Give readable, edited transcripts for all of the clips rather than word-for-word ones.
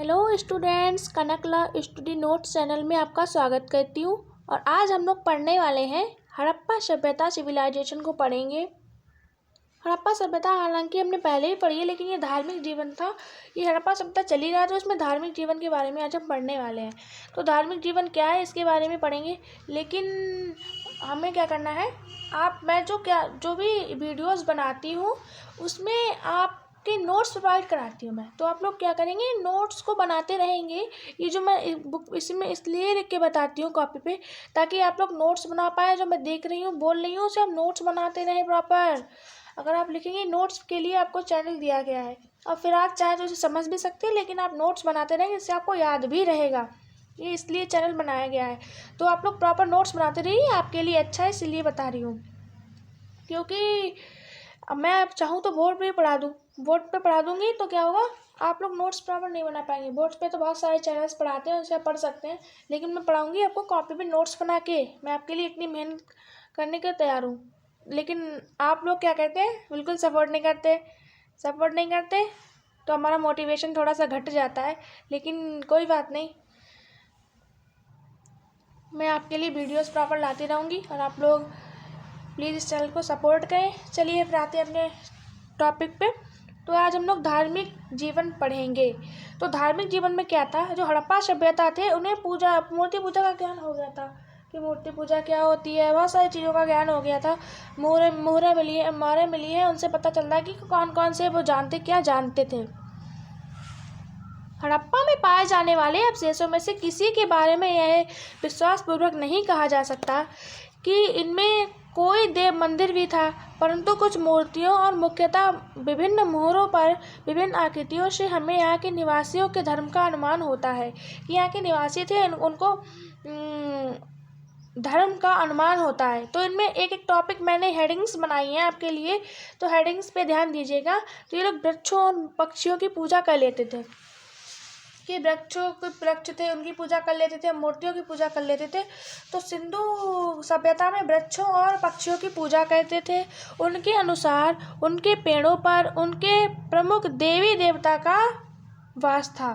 Hello students, Kanakala study notes channel में आपका स्वागत करती हूँ। और आज हम लोग पढ़ने वाले हैं हड़प्पा सभ्यता सिविलाइजेशन को पढ़ेंगे। हड़प्पा सभ्यता हालांकि हमने पहले ही पढ़ी है, लेकिन ये धार्मिक जीवन था। ये हड़प्पा सभ्यता चली रहा है तो उसमें धार्मिक जीवन के बारे में आज हम पढ़ने वाले हैं। तो धार्मिक जीवन क्या है इसके बारे में पढ़ेंगे, लेकिन हमें क्या करना है, मैं जो भी वीडियोस बनाती हूँ उसमें आप के नोट्स प्रोवाइड कराती हूँ मैं। तो आप लोग क्या करेंगे, नोट्स को बनाते रहेंगे। ये जो मैं बुक इसमें इसलिए लिख के बताती हूँ कॉपी पे, ताकि आप लोग नोट्स बना पाए। जो मैं देख रही हूँ बोल रही हूँ उसे आप नोट्स बनाते रहें प्रॉपर। अगर आप लिखेंगे, नोट्स के लिए आपको चैनल दिया गया है, और फिर आप चाहे तो उसे समझ भी सकते हैं, लेकिन आप नोट्स बनाते रहेंगे, इससे आपको याद भी रहेगा। ये इसलिए चैनल बनाया गया है। तो आप लोग प्रॉपर नोट्स बनाते रहिए, आपके लिए अच्छा है, इसलिए बता रही हूँ। क्योंकि अब मैं चाहूँ तो बोर्ड पे पढ़ा दूँ, बोर्ड पे पढ़ा दूँगी तो क्या होगा, आप लोग नोट्स प्रॉपर नहीं बना पाएंगे। बोर्ड पे तो बहुत सारे चैनल्स पढ़ाते हैं, उनसे आप पढ़ सकते हैं, लेकिन मैं पढ़ाऊँगी आपको कॉपी पे नोट्स बना के। मैं आपके लिए इतनी मेहनत करने के तैयार हूँ, लेकिन आप लोग क्या कहते हैं, बिल्कुल सपोर्ट नहीं करते तो हमारा मोटिवेशन थोड़ा सा घट जाता है। लेकिन कोई बात नहीं, मैं आपके लिए वीडियोस प्रॉपर लाती रहूँगी, और आप लोग प्लीज़ इस चैनल को सपोर्ट करें। चलिए फिर आते हैं अपने टॉपिक पे। तो आज हम लोग धार्मिक जीवन पढ़ेंगे। तो धार्मिक जीवन में क्या था, जो हड़प्पा सभ्यता थे उन्हें मूर्ति पूजा का ज्ञान हो गया था कि मूर्ति पूजा क्या होती है। बहुत सारी चीज़ों का ज्ञान हो गया था। मोहरें मिली है, उनसे पता चल रहा है कि कौन कौन से वो जानते थे। हड़प्पा में पाए जाने वाले अवशेषों में से किसी के बारे में यह विश्वासपूर्वक नहीं कहा जा सकता कि इनमें कोई देव मंदिर भी था, परंतु कुछ मूर्तियों और मुख्यतः विभिन्न मोहरों पर विभिन्न आकृतियों से हमें यहाँ के निवासियों के धर्म का अनुमान होता है कि यहाँ के निवासी थे, उनको धर्म का अनुमान होता है। तो इनमें एक एक टॉपिक मैंने हेडिंग्स बनाई हैं आपके लिए, तो हेडिंग्स पे ध्यान दीजिएगा। तो ये लोग वृक्षों और पक्षियों की पूजा कर लेते थे, कि वृक्ष थे उनकी पूजा कर लेते थे, मूर्तियों की पूजा कर लेते थे। तो सिंधु सभ्यता में वृक्षों और पक्षियों की पूजा करते थे। उनके अनुसार उनके पेड़ों पर उनके प्रमुख देवी देवता का वास था।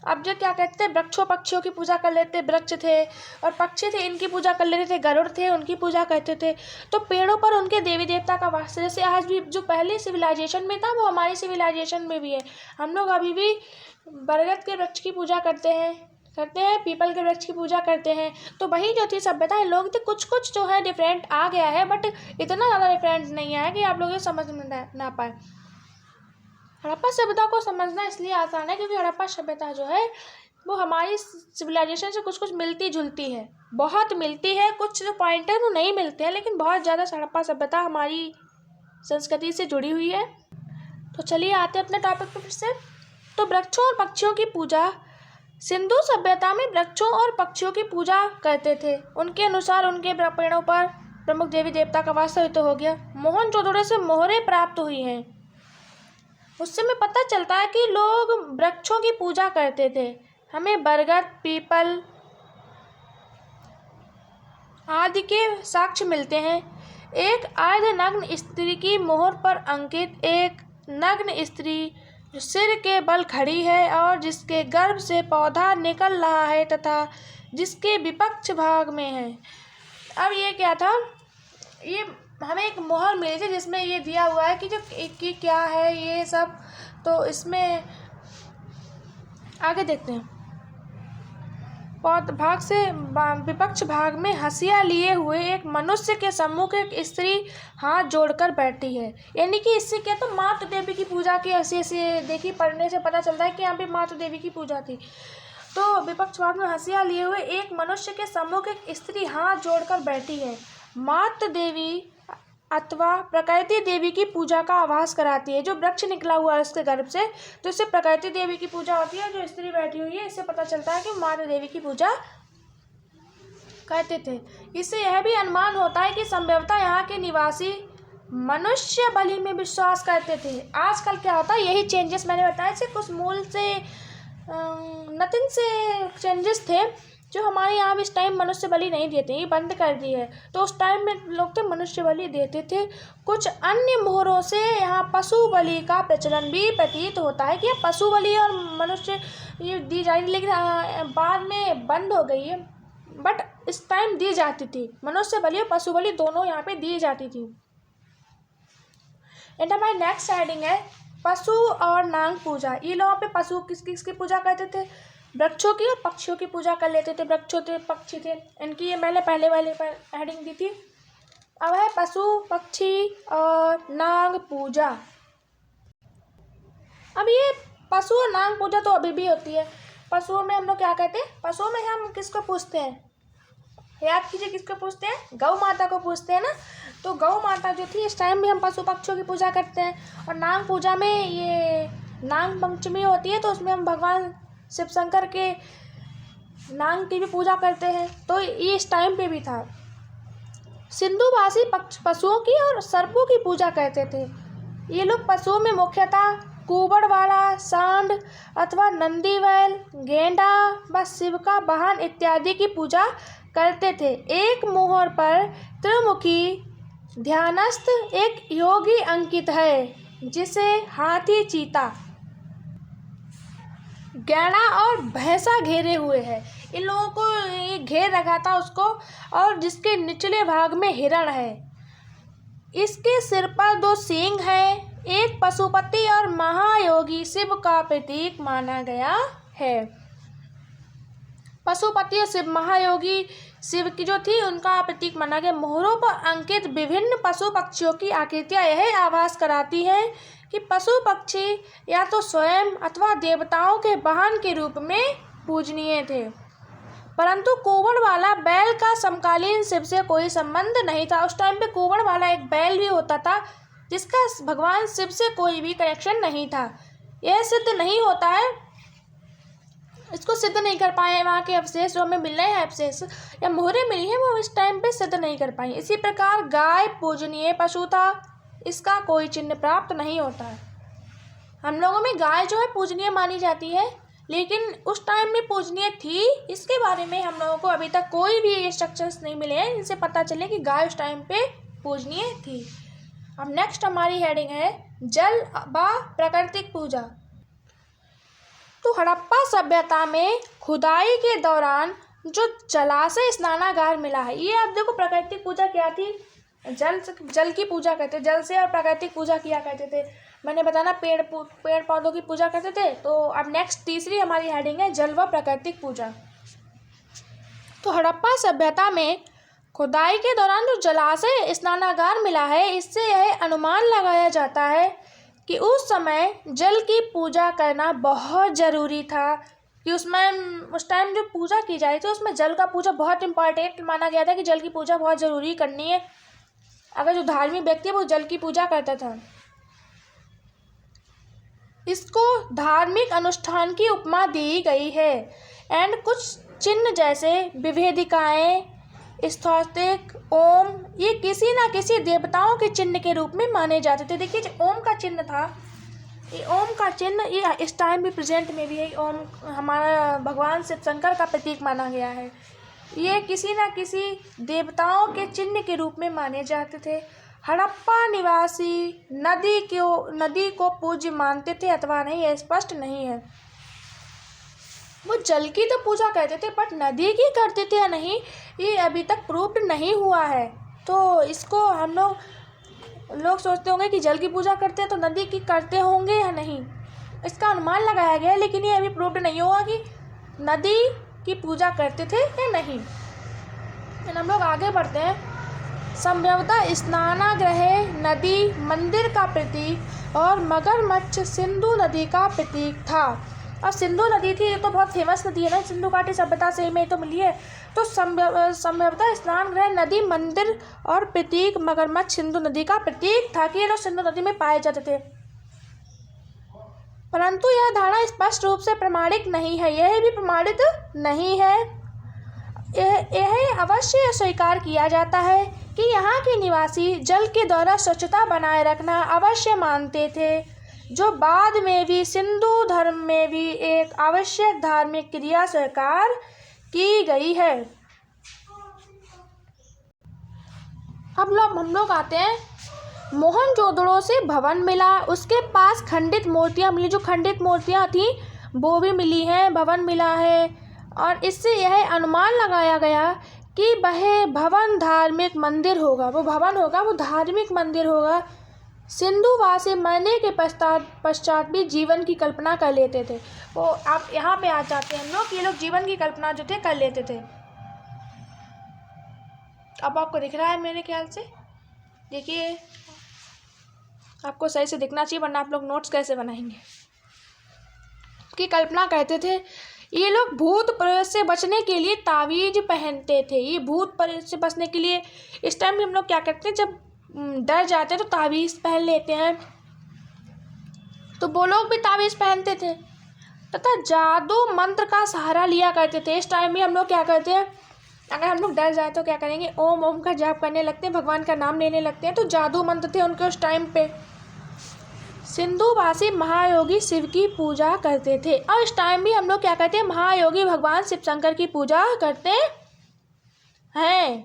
अब जो क्या कहते थे, वृक्षों पक्षियों की पूजा कर लेते, वृक्ष थे और पक्षी थे, इनकी पूजा कर लेते थे, गरुड़ थे उनकी पूजा करते थे। तो पेड़ों पर उनके देवी देवता का वास, जैसे आज भी जो पहले सिविलाइजेशन में था वो हमारी सिविलाइजेशन में भी है। हम लोग अभी भी बरगद के वृक्ष की पूजा करते हैं, पीपल के वृक्ष की पूजा करते हैं। तो वही जो थी सभ्यता, लोग थे, कुछ जो है डिफरेंट आ गया है, बट इतना ज़्यादा डिफरेंट नहीं आया कि आप लोग ये समझ में ना पाए। हड़प्पा सभ्यता को समझना इसलिए आसान है क्योंकि हड़प्पा सभ्यता जो है वो हमारी सिविलाइजेशन से कुछ मिलती जुलती है, बहुत मिलती है। कुछ जो पॉइंट है वो नहीं मिलते हैं, लेकिन बहुत ज़्यादा हड़प्पा सभ्यता हमारी संस्कृति से जुड़ी हुई है। तो चलिए आते हैं अपने टॉपिक पर फिर से। तो वृक्षों और पक्षियों की पूजा, सिंधु सभ्यता में वृक्षों और पक्षियों की पूजा करते थे। उनके अनुसार उनके पेड़ों पर प्रमुख देवी देवता का वास तो हो गया। मोहनजोदड़ो से मोहरें प्राप्त हुई हैं, उससे हमें पता चलता है कि लोग वृक्षों की पूजा करते थे। हमें बरगद, पीपल आदि के साक्ष्य मिलते हैं। एक अर्धनग्न स्त्री की मोहर पर अंकित एक नग्न स्त्री जो सिर के बल खड़ी है और जिसके गर्भ से पौधा निकल रहा है तथा जिसके विपक्ष भाग में है। अब ये क्या था, ये हमें एक मोहर मिली थी जिसमें ये दिया हुआ है कि क्या है ये सब। तो इसमें आगे देखते हैं। भाग से विपक्ष भाग में हंसिया लिए हुए एक मनुष्य के सम्मुख एक स्त्री हाथ जोड़कर बैठी है। यानी कि इससे क्या, तो मातृ देवी की पूजा की ऐसे देखी, पढ़ने से पता चलता है कि यहाँ पे मातृ देवी की पूजा थी। तो विपक्ष भाग में हंसिया लिए हुए एक मनुष्य के सम्मुख एक स्त्री हाथ जोड़कर बैठी है। मातृ देवी अथवा प्रकृति देवी की पूजा का आभास कराती है। जो वृक्ष निकला हुआ है उसके गर्भ से, तो इससे प्रकृति देवी की पूजा होती है। जो स्त्री बैठी हुई है, इससे पता चलता है कि मातृ देवी की पूजा करते थे। इससे यह भी अनुमान होता है कि संभवतः यहाँ के निवासी मनुष्य बलि में विश्वास करते थे। आजकल क्या होता है, यही चेंजेस मैंने बताया, कुछ मूल से नथिंग से चेंजेस थे जो हमारे यहाँ भी इस टाइम मनुष्य बलि नहीं देते, ये बंद कर दी है। तो उस टाइम में लोग तो मनुष्य बलि देते थे। कुछ अन्य मोहरों से यहाँ पशु बलि का प्रचलन भी प्रतीत होता है कि पशु बलि और मनुष्य ये दी जा रही, लेकिन बाद में बंद हो गई है। बट इस टाइम दी जाती थी, मनुष्य बलि और पशु बलि दोनों यहाँ पे दी जाती थी। एंड हमारी नेक्स्ट हेडिंग है पशु और नाग पूजा। ये लोग पे पशु किसकी पूजा करते थे? वृक्षों की और पक्षियों की पूजा कर लेते थे। वृक्षों थे, पक्षी थे, इनकी ये मैंने पहले वाले पर हेडिंग दी थी। अब है पशु, पक्षी और नाग पूजा। अब ये पशु और नाग पूजा तो अभी भी होती है। पशुओं में हम लोग क्या कहते हैं? पशुओं में हम किसको पूछते हैं? याद कीजिए, किसको पूछते हैं? गौ माता को पूछते हैं ना। तो गौ माता जो थी, इस टाइम भी हम पशु पक्षियों की पूजा करते हैं। और नाग पूजा में ये नाग पंचमी होती है, तो उसमें हम भगवान शिव शंकर के नाग की भी पूजा करते हैं। तो ये इस टाइम पे भी था। सिंधुवासी पशुओं की और सर्पों की पूजा करते थे। ये लोग पशुओं में मुख्यतः कुबड़वाला, सांड अथवा नंदीवैल, गेंडा व शिव का वाहन इत्यादि की पूजा करते थे। एक मोहर पर त्रिमुखी ध्यानस्थ एक योगी अंकित है, जिसे हाथी, चीता, गैंडा और भैंसा घेरे हुए है। इन लोगों को ये घेर रखा था उसको, और जिसके निचले भाग में हिरण है। इसके सिर पर 2 सींग हैं। एक पशुपति और महायोगी शिव का प्रतीक माना गया है। पशुपति और शिव, महायोगी शिव की जो थी, उनका प्रतीक माना गया। मोहरों पर अंकित विभिन्न पशु पक्षियों की आकृतियां यह आभास कराती हैं कि पशु पक्षी या तो स्वयं अथवा देवताओं के वाहन के रूप में पूजनीय थे। परंतु कुबड़ वाला बैल का समकालीन शिव से कोई संबंध नहीं था। उस टाइम पे कुबड़ वाला एक बैल भी होता था, जिसका भगवान शिव से कोई भी कनेक्शन नहीं था। यह सिद्ध नहीं होता है, इसको सिद्ध नहीं कर पाए वहाँ के अवशेष जो हमें मिल रहे हैं, अवशेष या मोहरें मिली हैं, वो इस टाइम पे सिद्ध नहीं कर पाई। इसी प्रकार गाय पूजनीय पशु था, इसका कोई चिन्ह प्राप्त नहीं होता है। हम लोगों में गाय जो है पूजनीय मानी जाती है, लेकिन उस टाइम में पूजनीय थी, इसके बारे में हम लोगों को अभी तक कोई भी स्ट्रक्चर्स नहीं मिले हैं जिनसे पता चले कि गाय उस टाइम पे पूजनीय थी। अब नेक्स्ट हमारी हेडिंग है जल व प्राकृतिक पूजा। तो हड़प्पा सभ्यता में खुदाई के दौरान जो जलाशय स्नानागार मिला है, ये आप देखो प्राकृतिक पूजा क्या थी? जल की पूजा करते, जल से और प्राकृतिक पूजा किया करते थे। मैंने बताना पेड़ पौधों की पूजा करते थे। तो अब नेक्स्ट तीसरी हमारी हेडिंग है जल व प्राकृतिक पूजा। तो हड़प्पा सभ्यता में खुदाई के दौरान जो जलाशय स्नानागार मिला है, इससे यह अनुमान लगाया जाता है कि उस समय जल की पूजा करना बहुत ज़रूरी था। कि उस टाइम जो पूजा की जा रही थी, उसमें जल का पूजा बहुत इम्पॉर्टेंट माना गया था कि जल की पूजा बहुत ज़रूरी करनी है। अगर जो धार्मिक व्यक्ति है वो जल की पूजा करता था। इसको धार्मिक अनुष्ठान की उपमा दी गई है। एंड कुछ चिन्ह जैसे विभेदिकाएँ, स्तोतिक, ओम, ये किसी ना किसी देवताओं के चिन्ह के रूप में माने जाते थे। देखिए जो ओम का चिन्ह था, ये ओम का चिन्ह ये इस टाइम भी प्रेजेंट में भी है। ओम हमारा भगवान शिव शंकर का प्रतीक माना गया है। ये किसी ना किसी देवताओं के चिन्ह के रूप में माने जाते थे। हड़प्पा निवासी नदी को पूज्य मानते थे अथवा नहीं, यह स्पष्ट नहीं है। वो जल की तो पूजा करते थे, बट नदी की करते थे या नहीं, ये अभी तक प्रूव्ड नहीं हुआ है। तो इसको हम लोग सोचते होंगे कि जल की पूजा करते हैं तो नदी की करते होंगे या नहीं, इसका अनुमान लगाया गया है, लेकिन ये अभी प्रूव्ड नहीं हुआ कि नदी की पूजा करते थे या नहीं। हम लोग आगे बढ़ते हैं। संभवतः स्नानागृह नदी मंदिर का प्रतीक और मगरमच्छ सिंधु नदी का प्रतीक था। अब सिंधु नदी थी, ये तो बहुत फेमस नदी है ना, सिंधु घाटी सभ्यता से में तो मिली है। तो संभवतः स्नानगृह नदी मंदिर और प्रतीक मगरमच्छ सिंधु नदी का प्रतीक था कि ये लोग सिंधु नदी में पाए जाते थे। परंतु यह धारणा स्पष्ट रूप से प्रमाणित नहीं है। यह भी प्रमाणित नहीं है। यह अवश्य स्वीकार किया जाता है कि यहाँ के निवासी जल के द्वारा स्वच्छता बनाए रखना अवश्य मानते थे, जो बाद में भी सिंधु धर्म में भी एक आवश्यक धार्मिक क्रिया स्वीकार की गई है। अब हम लोग आते हैं, मोहनजोदड़ो से भवन मिला, उसके पास खंडित मूर्तियाँ मिली, जो खंडित मूर्तियाँ थी वो भी मिली हैं, भवन मिला है। और इससे यह अनुमान लगाया गया कि वह भवन धार्मिक मंदिर होगा, वो भवन होगा, वो धार्मिक मंदिर होगा। सिंधुवासी मरने के पश्चात भी जीवन की कल्पना कर लेते थे। वो आप यहाँ पे आ जाते हैं हम लोग, ये लोग जीवन की कल्पना जो थे कर लेते थे। अब आपको दिख रहा है मेरे ख्याल से, देखिए आपको सही से दिखना चाहिए, वरना आप लोग नोट्स कैसे बनाएंगे। की कल्पना करते थे। ये लोग भूत प्रेत से बचने के लिए तावीज पहनते थे। ये भूत प्रेत से बचने के लिए इस टाइम भी हम लोग क्या करते हैं, जब डर जाते हैं तो तावीज़ पहन लेते हैं, तो वो लोग भी तावीज़ पहनते थे तथा जादू मंत्र का सहारा लिया करते थे। इस टाइम भी हम लोग क्या करते हैं, अगर हम लोग डर जाए तो क्या करेंगे, ओम ओम का जाप करने लगते हैं, भगवान का नाम लेने लगते हैं। तो जादू मंत्र थे उनके उस टाइम पे। सिंधुवासी महायोगी शिव की पूजा करते थे, और इस टाइम भी हम लोग क्या करते हैं, महायोगी भगवान शिव शंकर की पूजा करते हैं।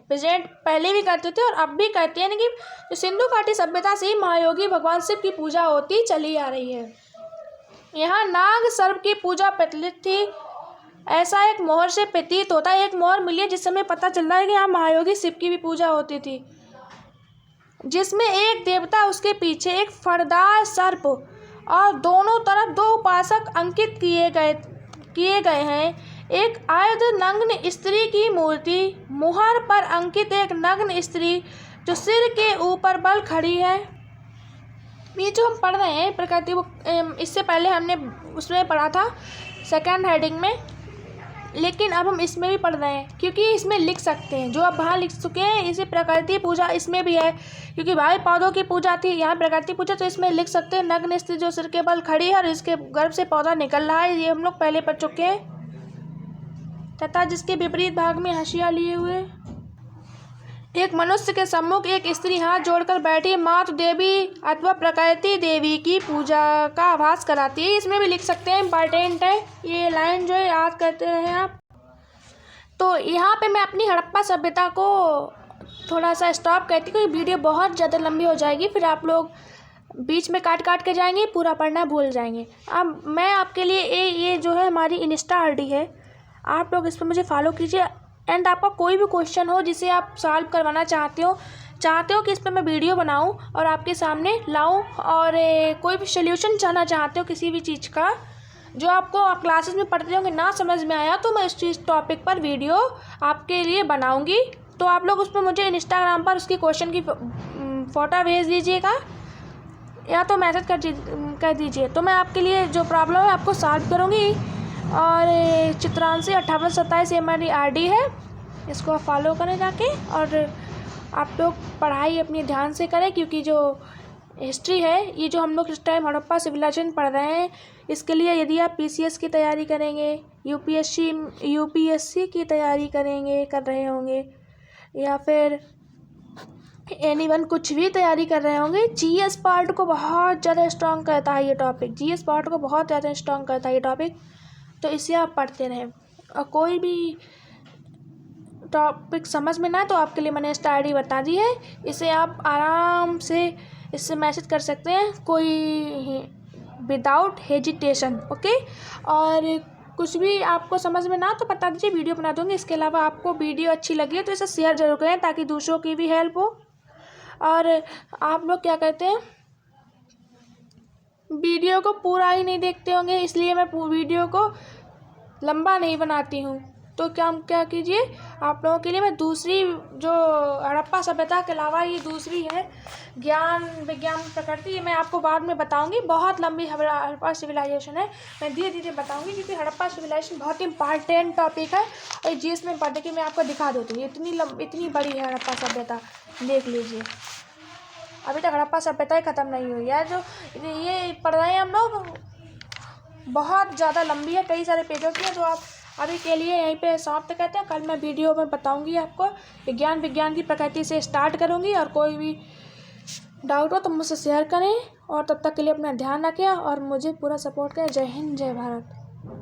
प्रेजेंट पहले भी करते थे और अब भी करते हैं, लेकिन जो सिंधु घाटी सभ्यता से महायोगी भगवान शिव की पूजा होती चली आ रही है। यहाँ नाग सर्प की पूजा प्रचलित थी, ऐसा एक मोहर से प्रतीत होता है। एक मोहर मिली है जिस समय पता चल रहा है कि यहाँ महायोगी शिव की भी पूजा होती थी, जिसमें एक देवता, उसके पीछे एक फरदार सर्प और दोनों तरफ 2 उपासक अंकित किए गए हैं। एक आयुध नग्न स्त्री की मूर्ति, मुहर पर अंकित एक नग्न स्त्री जो सिर के ऊपर बल खड़ी है। ये जो हम पढ़ रहे हैं प्रकृति, वो इससे पहले हमने उसमें पढ़ा था सेकंड हेडिंग में, लेकिन अब हम इसमें भी पढ़ रहे हैं क्योंकि इसमें लिख सकते हैं। जो आप वहाँ लिख चुके हैं, इसी प्रकृति पूजा इसमें भी है, क्योंकि भाई पौधों की पूजा थी, यहाँ प्रकृति पूजा, तो इसमें लिख सकते हैं नग्न स्त्री जो सिर के बल खड़ी है और इसके गर्भ से पौधा निकल रहा है। ये हम लोग पहले पढ़ चुके हैं। तथा जिसके विपरीत भाग में हंसिया लिए हुए एक मनुष्य के सम्मुख एक स्त्री हाथ जोड़कर बैठी मातृ देवी अथवा प्रकृति देवी की पूजा का आभास कराती है। इसमें भी लिख सकते हैं, इम्पॉर्टेंट है ये लाइन, जो है याद करते रहे आप। तो यहाँ पे मैं अपनी हड़प्पा सभ्यता को थोड़ा सा स्टॉप करती हूँ, क्योंकि वीडियो बहुत ज़्यादा लंबी हो जाएगी, फिर आप लोग बीच में काट के जाएंगे, पूरा पढ़ना भूल जाएंगे। अब मैं आपके लिए ये जो है हमारी इंस्टा आईडी है, आप लोग इस पर मुझे फॉलो कीजिए। एंड आपका कोई भी क्वेश्चन हो जिसे आप सॉल्व करवाना चाहते हो कि इस पर मैं वीडियो बनाऊं और आपके सामने लाऊं, और कोई भी सोल्यूशन चाहना चाहते हो किसी भी चीज़ का जो आपको आप क्लासेस में पढ़ते होंगे ना समझ में आया, तो मैं इस चीज़ टॉपिक पर वीडियो आपके लिए बनाऊंगी। तो आप लोग उस पर मुझे इंस्टाग्राम पर उसकी क्वेश्चन की फ़ोटो भेज दीजिएगा या तो मैसेज कर दीजिए, तो मैं आपके लिए जो प्रॉब्लम है आपको सॉल्व करूँगी। और चित्रांशी 5827 ये हमारी आईडी है, इसको आप फॉलो करें जाके। और आप लोग पढ़ाई अपनी ध्यान से करें, क्योंकि जो हिस्ट्री है, ये जो हम लोग इस टाइम हड़प्पा सिविलाइजेशन पढ़ रहे हैं, इसके लिए यदि आप PCS की तैयारी करेंगे, UPSC की तैयारी कर रहे होंगे, या फिर एनीवन कुछ भी तैयारी कर रहे होंगे, GS पार्ट को बहुत ज़्यादा स्ट्रॉन्ग करता है ये टॉपिक, GS पार्ट को बहुत ज़्यादा स्ट्रॉन्ग करता है ये टॉपिक। तो इसे आप पढ़ते रहें, और कोई भी टॉपिक समझ में ना तो आपके लिए मैंने इंस्टा आईडी बता दी है, इसे आप आराम से इससे मैसेज कर सकते हैं, कोई विदाउट हेजिटेशन, ओके। और कुछ भी आपको समझ में ना तो बता दीजिए, वीडियो बना दूँगी। इसके अलावा आपको वीडियो अच्छी लगी है तो इसे शेयर जरूर करें ताकि दूसरों की भी हेल्प हो। और आप लोग क्या कहते हैं, वीडियो को पूरा ही नहीं देखते होंगे, इसलिए मैं वीडियो को लंबा नहीं बनाती हूँ। तो क्या कीजिए, आप लोगों के लिए मैं दूसरी जो हड़प्पा सभ्यता के अलावा ये दूसरी है ज्ञान विज्ञान प्रकृति, ये मैं आपको बाद में बताऊंगी। बहुत लंबी हड़प्पा सिविलाइजेशन है, मैं धीरे धीरे बताऊंगी, क्योंकि हड़प्पा सिविलाइजेशन बहुत इंपॉर्टेंट टॉपिक है। और GS में पढ़ के मैं आपको दिखा देती हूँ, इतनी बड़ी है हड़प्पा सभ्यता, देख लीजिए। अभी तक हड़प्पा सभ्यता ही ख़त्म नहीं हुई है, जो ये पढ़ रहे हैं हम लोग, बहुत ज़्यादा लंबी है, कई सारे पेजों की है, जो आप अभी के लिए यहीं पे समाप्त करते हैं। कल मैं वीडियो में बताऊंगी आपको, विज्ञान की प्रकृति से स्टार्ट करूंगी। और कोई भी डाउट हो तो मुझसे शेयर करें, और तब तक के लिए अपना ध्यान रखें और मुझे पूरा सपोर्ट करें। जय हिंद, जय भारत।